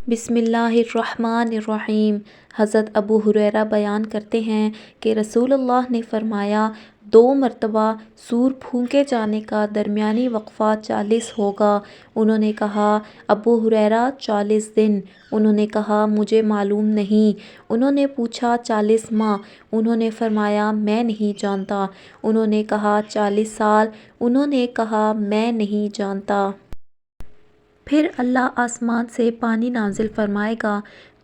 بسم اللہ الرحمن الرحیم۔ حضرت ابو ہریرہ بیان کرتے ہیں کہ رسول اللہ نے فرمایا، 2 مرتبہ سور پھونکے جانے کا درمیانی وقفہ 40 ہوگا۔ انہوں نے کہا، ابو ہریرہ 40 دن؟ انہوں نے کہا، مجھے معلوم نہیں۔ انہوں نے پوچھا، 40 ماہ؟ انہوں نے فرمایا، میں نہیں جانتا۔ انہوں نے کہا، 40 سال؟ انہوں نے کہا، میں نہیں جانتا۔ پھر اللہ آسمان سے پانی نازل فرمائے گا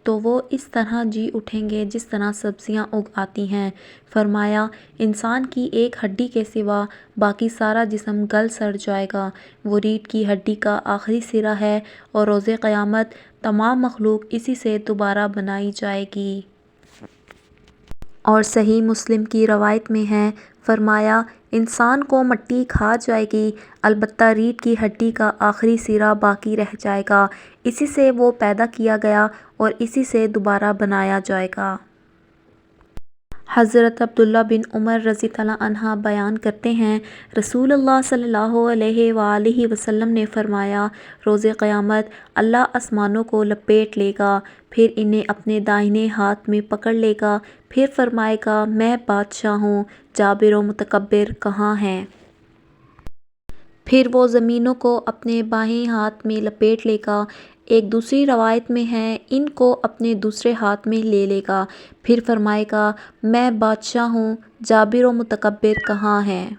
تو وہ اس طرح جی اٹھیں گے جس طرح سبزیاں اگ آتی ہیں۔ فرمایا، انسان کی ایک ہڈی کے سوا باقی سارا جسم گل سڑ جائے گا۔ وہ ریڑھ کی ہڈی کا آخری سرا ہے اور روز قیامت تمام مخلوق اسی سے دوبارہ بنائی جائے گی۔ اور صحیح مسلم کی روایت میں ہے، فرمایا، انسان کو مٹی کھا جائے گی، البتہ ریڑھ کی ہڈی کا آخری سرا باقی رہ جائے گا، اسی سے وہ پیدا کیا گیا اور اسی سے دوبارہ بنایا جائے گا۔ حضرت عبداللہ بن عمر رضی اللہ عنہ بیان کرتے ہیں، رسول اللہ صلی اللہ علیہ وآلہ وسلم نے فرمایا، روز قیامت اللہ آسمانوں کو لپیٹ لے گا، پھر انہیں اپنے دائیں ہاتھ میں پکڑ لے گا، پھر فرمائے گا، میں بادشاہ ہوں، جابر و متکبر کہاں ہیں؟ پھر وہ زمینوں کو اپنے بائیں ہاتھ میں لپیٹ لے گا، ایک دوسری روایت میں ہے، ان کو اپنے دوسرے ہاتھ میں لے لے گا، پھر فرمائے گا، میں بادشاہ ہوں، جابر و متکبر کہاں ہیں؟